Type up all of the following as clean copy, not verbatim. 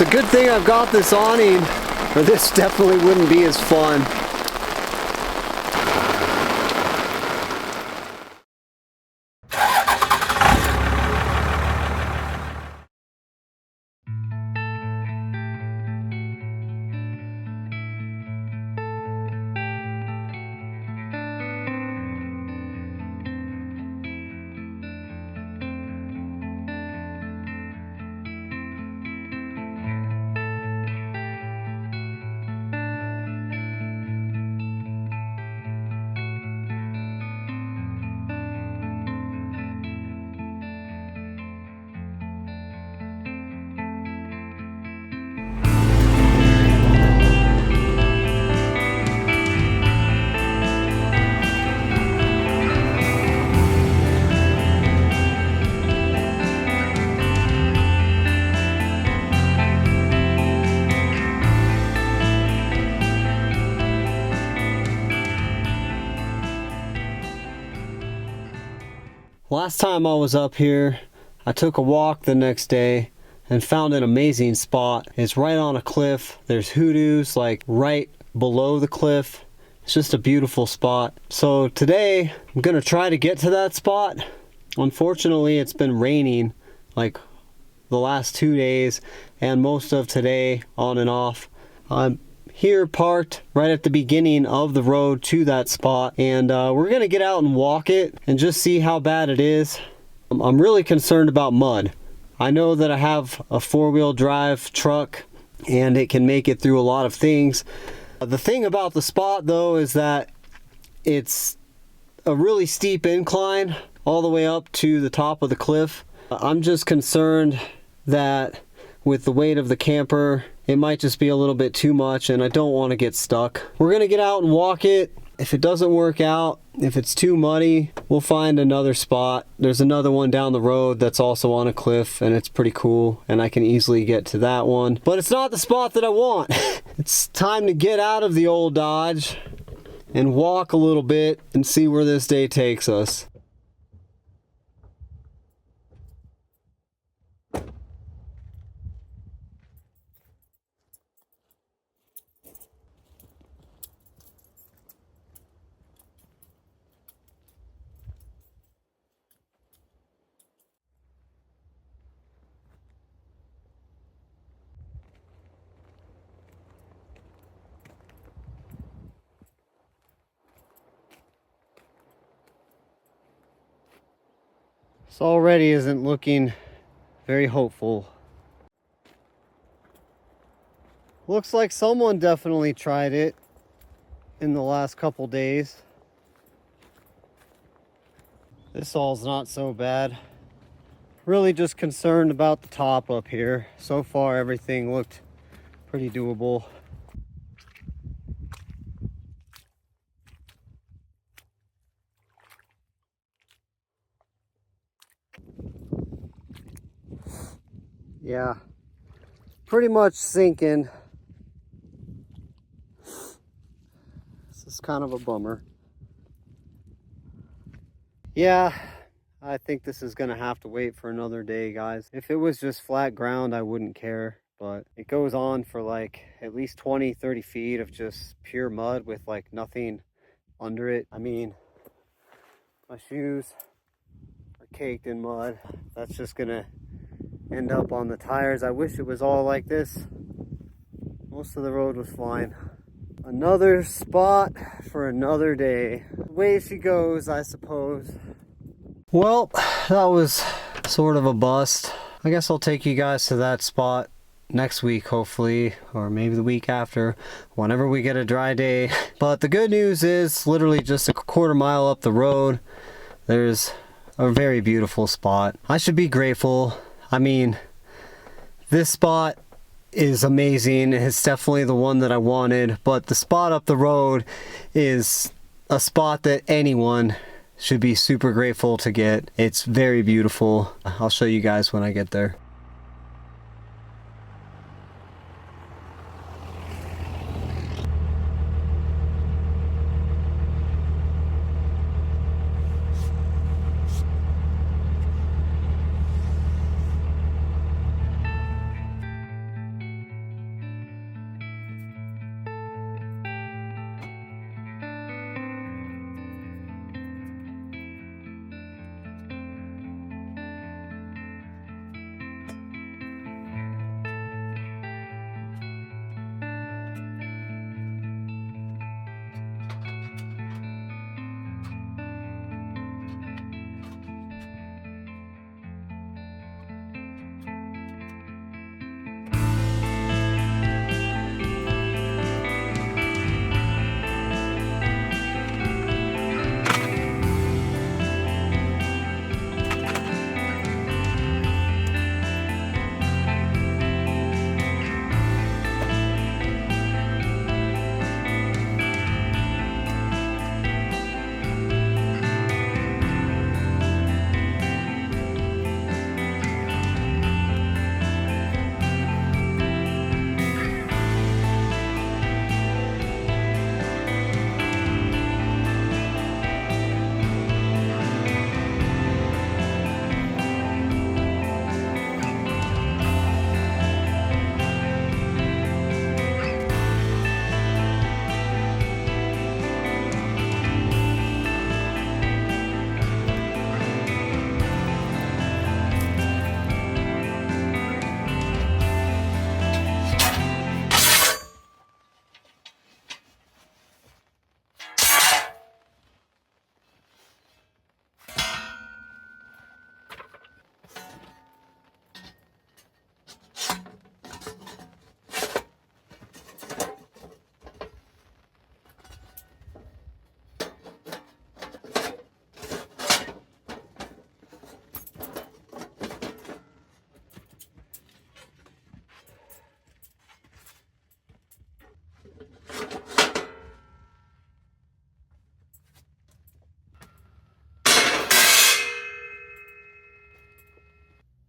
It's a good thing I've got this awning, or this definitely wouldn't be as fun. Last time I was up here, I took a walk the next day and found an amazing spot. It's right on a cliff. There's hoodoos like right below the cliff. It's just a beautiful spot. So today I'm gonna try to get to that spot. Unfortunately, it's been raining like the last 2 days and most of today on and off. I'm here parked right at the beginning of the road to that spot, and we're gonna get out and walk it and just see how bad it is. I'm really concerned about mud. I know that I have a 4-wheel drive truck and it can make it through a lot of things. The thing about the spot though is that it's a really steep incline all the way up to the top of the cliff. I'm just concerned that with the weight of the camper, it might just be a little bit too much and I don't want to get stuck. We're gonna get out and walk it. If it doesn't work out, if it's too muddy, we'll find another spot. There's another one down the road that's also on a cliff and it's pretty cool and I can easily get to that one. But it's not the spot that I want. It's time to get out of the old Dodge and walk a little bit and see where this day takes us. This already isn't looking very hopeful. Looks like someone definitely tried it in the last couple days. This all's not so bad. Really just concerned about the top up here. So far everything looked pretty doable. Yeah, pretty much sinking. This is kind of a bummer. Yeah, I think this is gonna have to wait for another day, guys. If it was just flat ground, I wouldn't care, but it goes on for like at least 20-30 feet of just pure mud with like nothing under it. I mean, my shoes are caked in mud. That's just gonna end up on the tires. I wish it was all like this. Most of the road was fine. Another spot for another day. The way she goes, I suppose. Well, that was sort of a bust. I guess I'll take you guys to that spot next week, hopefully, or maybe the week after, whenever we get a dry day. But the good news is, literally just a quarter mile up the road, there's a very beautiful spot. I should be grateful. I mean, this spot is amazing. It's definitely the one that I wanted, but the spot up the road is a spot that anyone should be super grateful to get. It's very beautiful. I'll show you guys when I get there.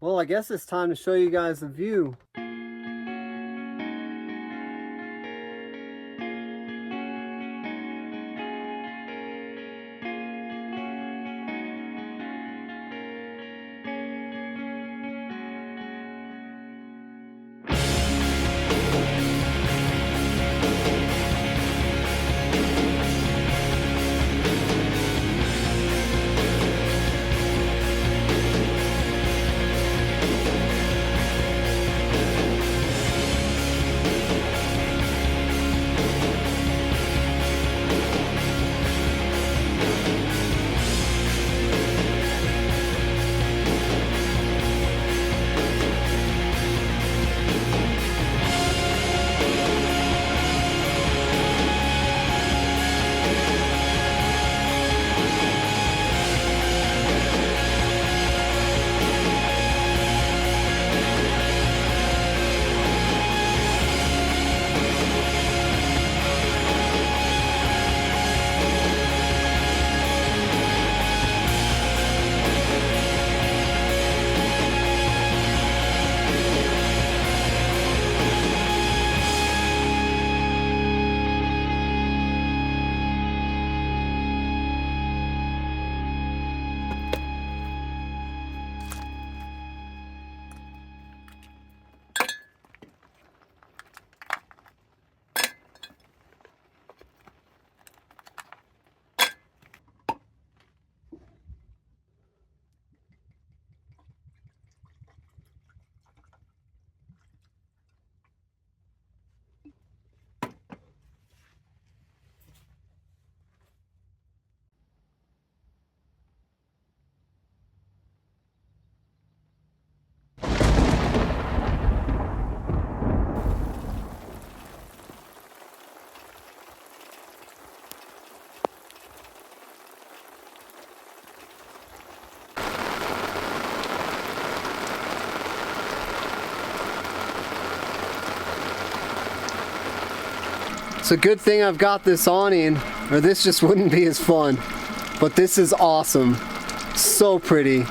Well, I guess it's time to show you guys the view. It's a good thing I've got this awning, or this just wouldn't be as fun. But this is awesome. So pretty.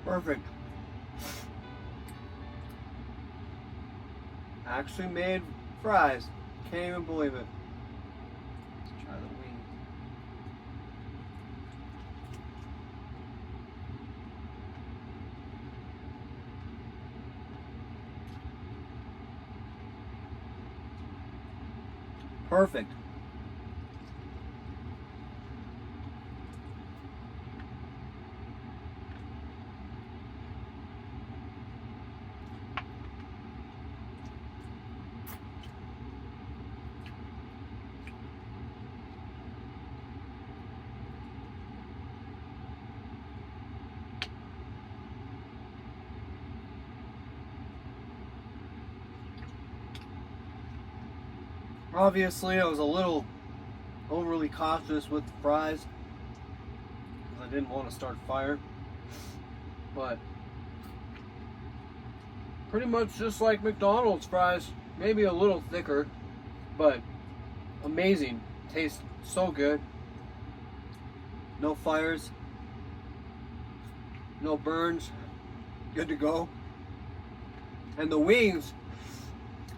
Perfect. Actually made fries. Can't even believe it. Let's try the wing. Perfect. Obviously, I was a little overly cautious with the fries because I didn't want to start a fire, but pretty much just like McDonald's fries, maybe a little thicker, but amazing. Tastes so good. No fires, no burns, good to go. And the wings,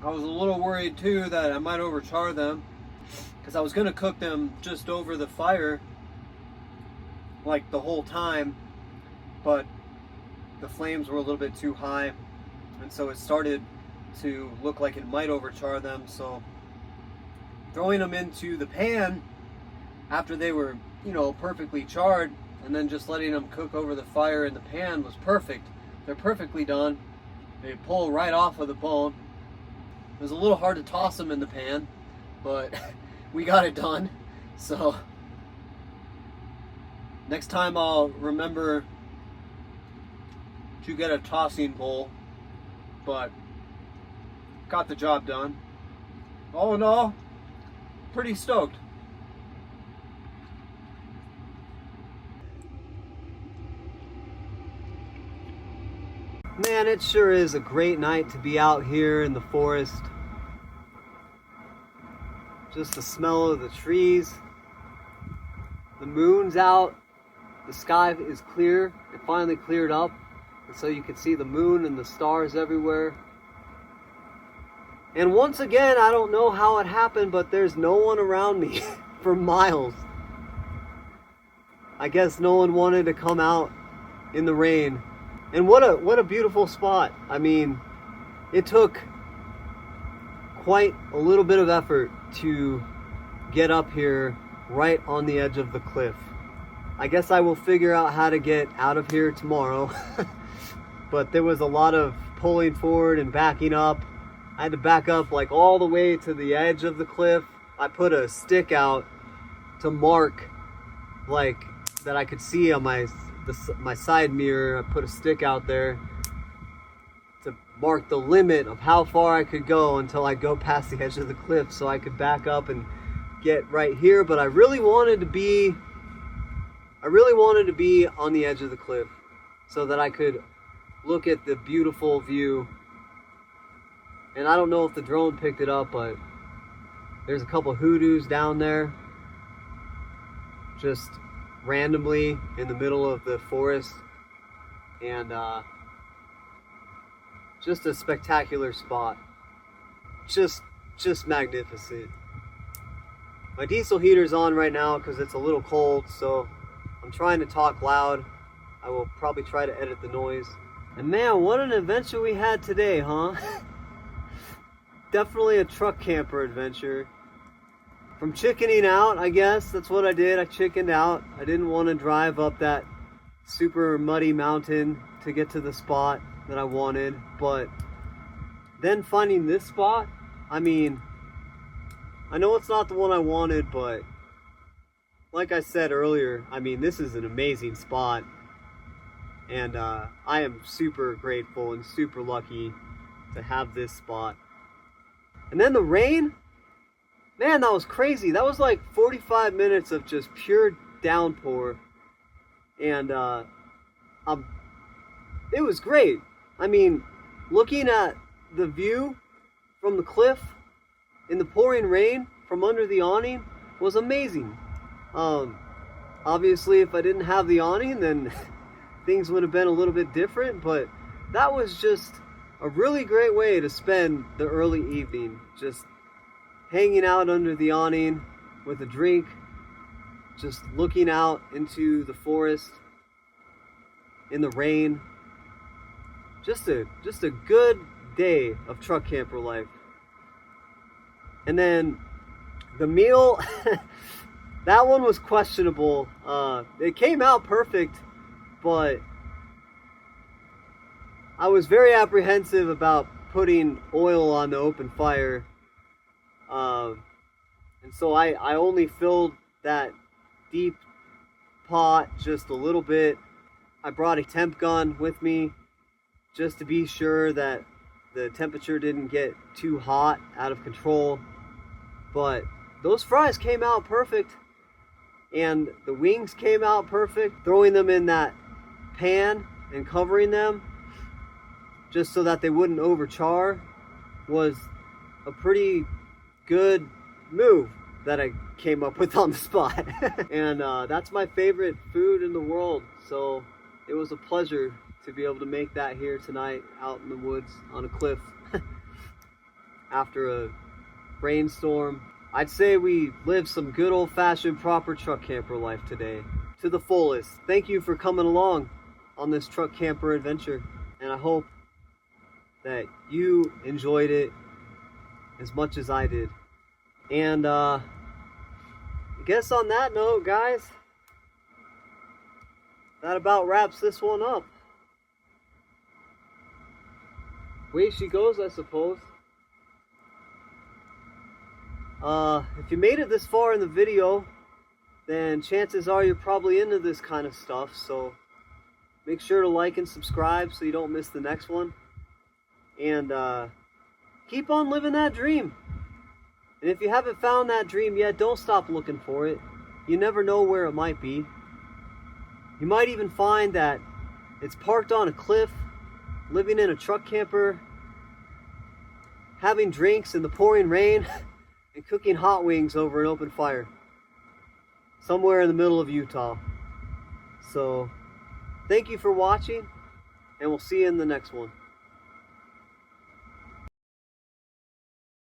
I was a little worried too that I might overchar them because I was going to cook them just over the fire like the whole time, but the flames were a little bit too high, and so it started to look like it might overchar them. So throwing them into the pan after they were, you know, perfectly charred, and then just letting them cook over the fire in the pan was perfect. They're perfectly done. They pull right off of the bone. It was a little hard to toss them in the pan, but we got it done. So next time I'll remember to get a tossing bowl, but got the job done. All in all, pretty stoked. Man, it sure is a great night to be out here in the forest. Just the smell of the trees. The moon's out. The sky is clear. It finally cleared up. And so you can see the moon and the stars everywhere. And once again, I don't know how it happened, but there's no one around me for miles. I guess no one wanted to come out in the rain. And what a beautiful spot. I mean, it took quite a little bit of effort to get up here right on the edge of the cliff. I guess I will figure out how to get out of here tomorrow. But there was a lot of pulling forward and backing up. I had to back up like all the way to the edge of the cliff. I put a stick out to mark like that I could see on my side mirror. I put a stick out there to mark the limit of how far I could go until I go past the edge of the cliff so I could back up and get right here. But I really wanted to be on the edge of the cliff so that I could look at the beautiful view. And I don't know if the drone picked it up, but there's a couple hoodoos down there just randomly in the middle of the forest, and just a spectacular spot. Just magnificent. My diesel heater's on right now because it's a little cold, so I'm trying to talk loud. I will probably try to edit the noise. And man, what an adventure we had today, huh? Definitely a truck camper adventure. From chickening out, I guess, that's what I did. I chickened out. I didn't want to drive up that super muddy mountain to get to the spot that I wanted. But then finding this spot, I mean, I know it's not the one I wanted, but like I said earlier, I mean, this is an amazing spot. And I am super grateful and super lucky to have this spot. And then the rain, man, that was crazy. That was like 45 minutes of just pure downpour. And it was great. I mean, looking at the view from the cliff in the pouring rain from under the awning was amazing. Obviously, if I didn't have the awning, then things would have been a little bit different, but that was just a really great way to spend the early evening, just hanging out under the awning with a drink, just looking out into the forest in the rain. Just a good day of truck camper life. And then the meal, that one was questionable. It came out perfect, but I was very apprehensive about putting oil on the open fire. And so I only filled that deep pot just a little bit. I brought a temp gun with me just to be sure that the temperature didn't get too hot, out of control. But those fries came out perfect, and the wings came out perfect. Throwing them in that pan and covering them just so that they wouldn't overchar was a pretty good move that I came up with on the spot. And that's my favorite food in the world, so it was a pleasure to be able to make that here tonight out in the woods on a cliff after a rainstorm. I'd say we lived some good old-fashioned proper truck camper life today to the fullest. Thank you for coming along on this truck camper adventure, and I hope that you enjoyed it as much as I did. And I guess on that note, guys, that about wraps this one up. Way she goes, I suppose. If you made it this far in the video, then chances are you're probably into this kind of stuff, so make sure to like and subscribe so you don't miss the next one. And keep on living that dream. And if you haven't found that dream yet, don't stop looking for it. You never know where it might be. You might even find that it's parked on a cliff, living in a truck camper, having drinks in the pouring rain, and cooking hot wings over an open fire somewhere in the middle of Utah. So, thank you for watching, and we'll see you in the next one.